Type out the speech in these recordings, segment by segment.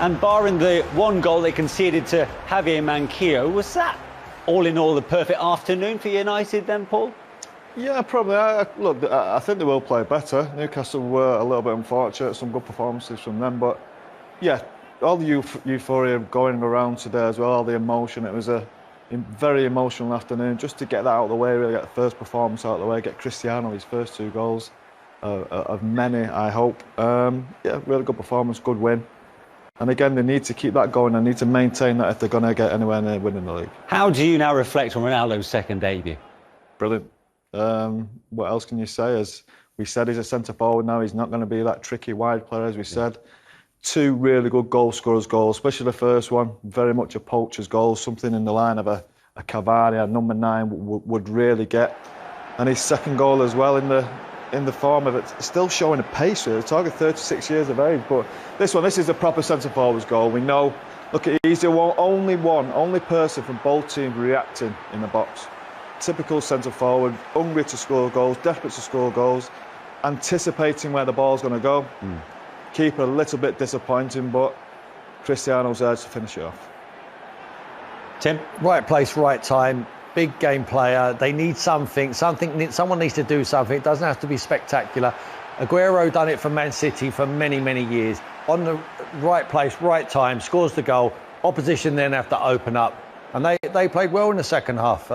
And barring the one goal they conceded to Javier Manquillo, was that all in all the perfect afternoon for United then, Paul? Yeah, probably. Look, I think they will play better. Newcastle were a little bit unfortunate, some good performances from them, but yeah, all the euphoria going around today as well, all the emotion. It was a very emotional afternoon just to get that out of the way, really get the first performance out of the way, get Cristiano his first 2 goals of many, I hope. Yeah, really good performance, good win. And again, they need to keep that going. They need to maintain that if they're going to get anywhere near winning the league. How do you now reflect on Ronaldo's second debut? Brilliant. What else can you say? As we said, he's a centre forward now. He's not going to be that tricky wide player, as we said. 2 really good goal scorers' goals, especially the first one. Very much a poacher's goal, something in the line of a Cavani, a number 9 would really get. And his second goal as well in the form of it, still showing a pace. We're talking 36 years of age, but this is a proper centre forward's goal. We know. Look, he's the only person from both teams reacting in the box. Typical centre forward, hungry to score goals, desperate to score goals, anticipating where the ball's going to go. Keeper a little bit disappointing, but Cristiano's there to finish it off. Tim? Right place, right time. Big game player. They need something. Someone needs to do something. It doesn't have to be spectacular. Aguero done it for Man City for many, many years. On the right place, right time, scores the goal. Opposition then have to open up. And they played well in the second half.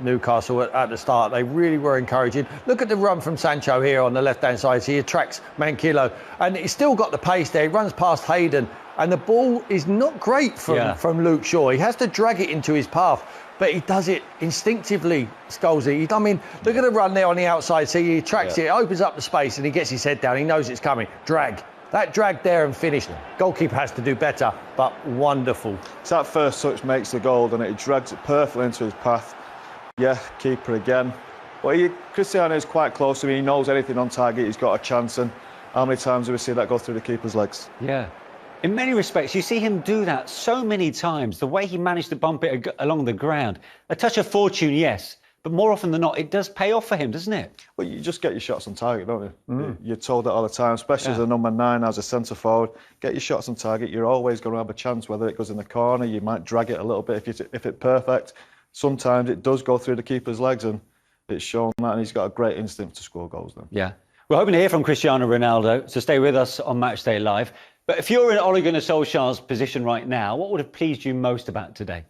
Newcastle at the start, they really were encouraging. Look at the run from Sancho here on the left-hand side. He attracts Manquillo, and he's still got the pace there. He runs past Hayden, and the ball is not great from Luke Shaw. He has to drag it into his path, but he does it instinctively, Scholesy. I mean, look at the run there on the outside. See, he attracts it, opens up the space, and he gets his head down. He knows it's coming. Drag. That drag there and finished. Goalkeeper has to do better, but wonderful. So that first touch makes the goal, and it drags it perfectly into his path. Yeah, keeper again. But Cristiano is quite close to me. He knows anything on target, he's got a chance. And how many times do we see that go through the keeper's legs? Yeah. In many respects, you see him do that so many times. The way he managed to bump it along the ground. A touch of fortune, yes. But more often than not, it does pay off for him, doesn't it? Well, you just get your shots on target, don't you? You're told that all the time, especially as a number 9, as a centre forward. Get your shots on target. You're always going to have a chance, whether it goes in the corner. You might drag it a little bit if it's perfect. Sometimes it does go through the keeper's legs, and it's shown that, and he's got a great instinct to score goals then. Yeah. We're hoping to hear from Cristiano Ronaldo, so stay with us on Matchday Live. But if you're in Ole Gunnar Solskjaer's position right now, what would have pleased you most about today?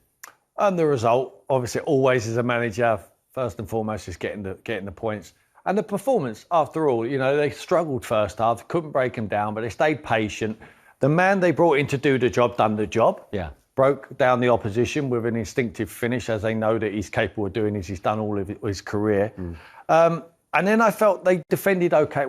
And the result, obviously, always as a manager, first and foremost, is getting the points. And the performance, after all, you know, they struggled first half, couldn't break them down, but they stayed patient. The man they brought in to do the job, done the job. Yeah. Broke down the opposition with an instinctive finish, as they know that he's capable of doing, as he's done all of his career. And then I felt they defended okay.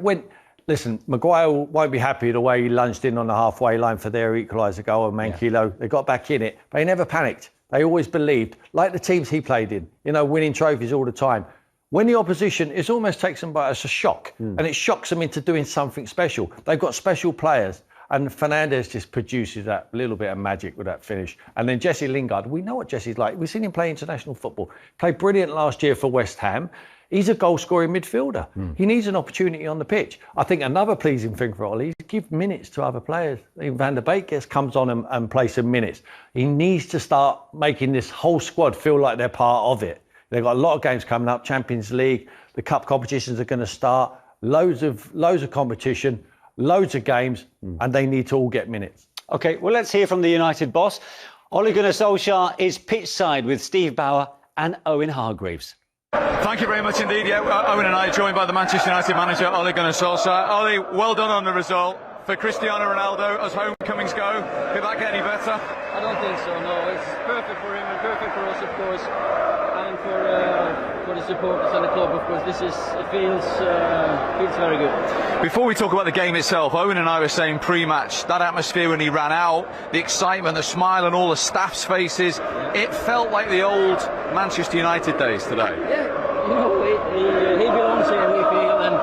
Listen, Maguire won't be happy the way he lunged in on the halfway line for their equaliser goal, and Manquillo. They got back in it, but they never panicked. They always believed, like the teams he played in, you know, winning trophies all the time. When the opposition, it almost takes them by as a shock, and it shocks them into doing something special. They've got special players. And Fernandes just produces that little bit of magic with that finish. And then Jesse Lingard, we know what Jesse's like. We've seen him play international football. Played brilliant last year for West Ham. He's a goal-scoring midfielder. He needs an opportunity on the pitch. I think another pleasing thing for Ollie is give minutes to other players. Van der Beek comes on and plays some minutes. He needs to start making this whole squad feel like they're part of it. They've got a lot of games coming up. Champions League, the cup competitions are going to start. Loads of competition. Loads of games, and they need to all get minutes. OK, well, let's hear from the United boss. Ole Gunnar Solskjaer is pitchside with Steve Bauer and Owen Hargreaves. Thank you very much indeed. Yeah, Owen and I are joined by the Manchester United manager, Ole Gunnar Solskjaer. Ole, well done on the result. For Cristiano Ronaldo, as homecomings go, could that get any better? I don't think so, no. It's perfect for him and perfect for us, of course, and for the supporters and the club, of course. It feels very good. Before we talk about the game itself, Owen and I were saying pre-match, that atmosphere when he ran out, the excitement, the smile on all the staff's faces, it felt like the old Manchester United days today. Yeah, you know, he belongs here, we feel, and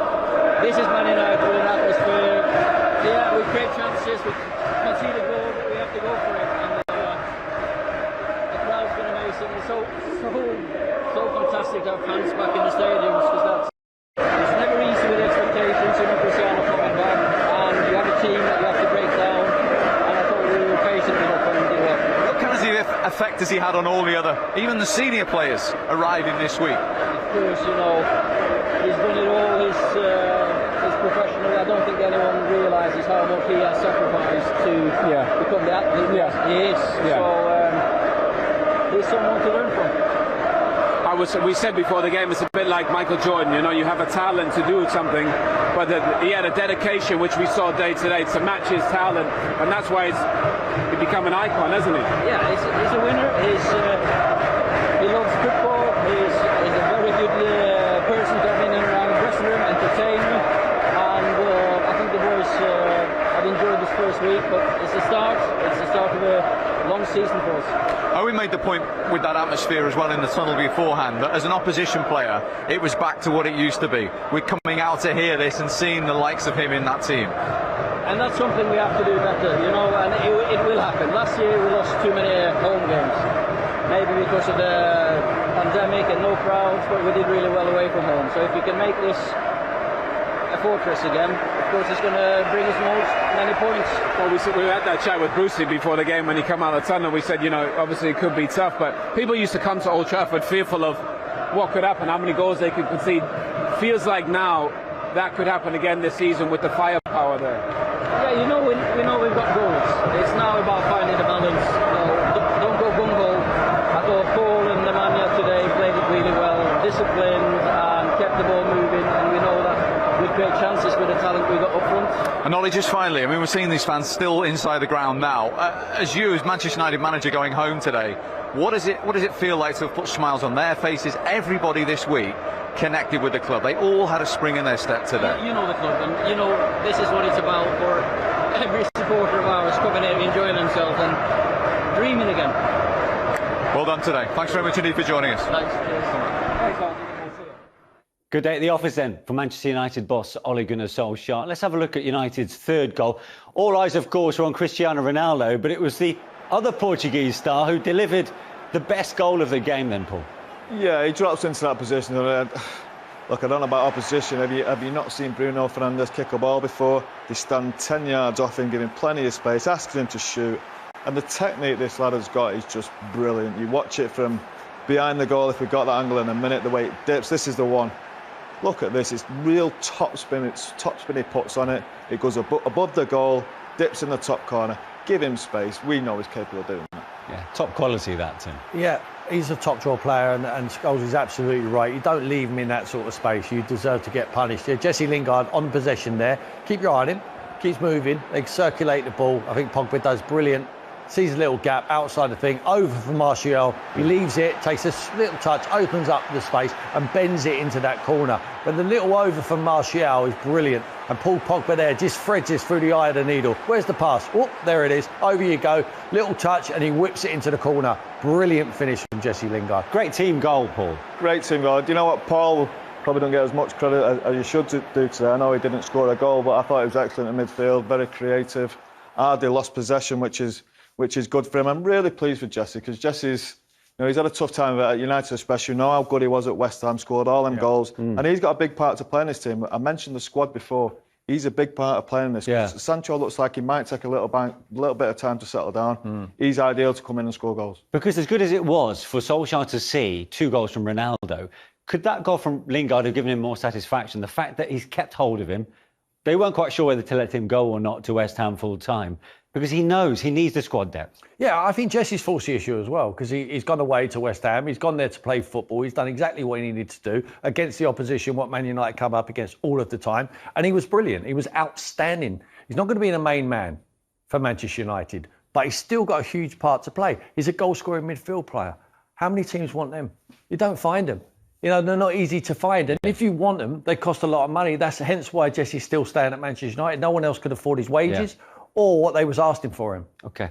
this is Man United with an atmosphere. Yeah, we create chances, we concede a goal, but we have to go for it. And the crowd's been amazing. It's so fantastic to have fans back in the stadiums, because it's never easy with expectations. You know, Cristiano coming back, and you have a team that you have to break down. And I thought we were effect has he had on all the other, even the senior players arriving this week? Of course, you know, he's done it all. He's professional. I don't think anyone realises how much he has sacrificed to become the athlete he is. Yeah. So he's someone to learn from. We said before the game, it's a bit like Michael Jordan. You know, you have a talent to do something, but he had a dedication, which we saw day to day, to match his talent, and that's why he's become an icon, hasn't he? Yeah, he's a winner. He loves football. He's a very good person to have in and around the dressing room, entertainer, and I think the boys have enjoyed this first week. But it's the start. It's the start of a long season for us. Owen made the point with that atmosphere as well in the tunnel beforehand, that as an opposition player, it was back to what it used to be. We're coming out to hear this and seeing the likes of him in that team. And that's something we have to do better, you know, and it will happen. Last year we lost too many home games. Maybe because of the pandemic and no crowds, but we did really well away from home. So if we can make this a fortress again, of course it's going to bring us many points. Well, we had that chat with Brucey before the game when he came out of the tunnel. We said, you know, obviously it could be tough, but people used to come to Old Trafford fearful of what could happen, how many goals they could concede. Feels like now that could happen again this season with the firepower there. Yeah, you know, we know we've got goals. It's now about finding the balance. Don't go gung-ho. I thought Paul and Nemanja today played it really well, disciplined and kept the ball moving, and we know that we create chances with the talent we got up front. And Ollie, just finally, I mean, we're seeing these fans still inside the ground now. As Manchester United manager going home today, what does it feel like to have put smiles on their faces? Everybody this week connected with the club. They all had a spring in their step today. You know the club, and you know this is what it's about for every supporter of ours coming here, enjoying themselves and dreaming again. Well done today. Thanks very much indeed for joining us. Thanks. Good day at the office then for Manchester United boss Ole Gunnar Solskjaer. Let's have a look at United's third goal. All eyes, of course, were on Cristiano Ronaldo, but it was the other Portuguese star who delivered the best goal of the game then, Paul. Yeah, he drops into that position. Look, I don't know about opposition. Have you not seen Bruno Fernandes kick a ball before? They stand 10 yards off him, giving plenty of space, asking him to shoot. And the technique this lad has got is just brilliant. You watch it from behind the goal, if we got that angle in a minute, the way it dips. This is the one. Look at this, it's real top spin, he puts on it. It goes above the goal, dips in the top corner. Give him space. We know he's capable of doing that. Yeah, top quality that, Tim. Yeah, he's a top draw player, and Scholes is absolutely right. You don't leave him in that sort of space. You deserve to get punished. Yeah, Jesse Lingard on possession there. Keep your eye on him. Keeps moving. They circulate the ball. I think Pogba does brilliant. Sees a little gap outside the thing, over from Martial. He leaves it, takes a little touch, opens up the space and bends it into that corner. But the little over from Martial is brilliant. And Paul Pogba there just threads this through the eye of the needle. Where's the pass? Oh, there it is. Over you go. Little touch and he whips it into the corner. Brilliant finish from Jesse Lingard. Great team goal, Paul. Great team goal. Do you know what, Paul probably don't get as much credit as you should do today. I know he didn't score a goal, but I thought he was excellent in midfield, very creative. Hardly lost possession, which is good for him. I'm really pleased with Jesse, because Jesse's, he's had a tough time at United especially. You know how good he was at West Ham, scored all them goals. And he's got a big part to play in this team. I mentioned the squad before. He's a big part of playing this. Yeah. Sancho looks like he might take a little bit of time to settle down. He's ideal to come in and score goals. Because as good as it was for Solskjaer to see 2 goals from Ronaldo, could that goal from Lingard have given him more satisfaction? The fact that he's kept hold of him. They weren't quite sure whether to let him go or not to West Ham full time, because he knows he needs the squad depth. Yeah, I think Jesse's forced the issue as well, because he's gone away to West Ham. He's gone there to play football. He's done exactly what he needed to do against the opposition, what Man United come up against all of the time. And he was brilliant. He was outstanding. He's not going to be the main man for Manchester United, but he's still got a huge part to play. He's a goal-scoring midfield player. How many teams want them? You don't find them. They're not easy to find. And if you want them, they cost a lot of money. That's hence why Jesse's still staying at Manchester United. No one else could afford his wages or what they was asking for him. Okay.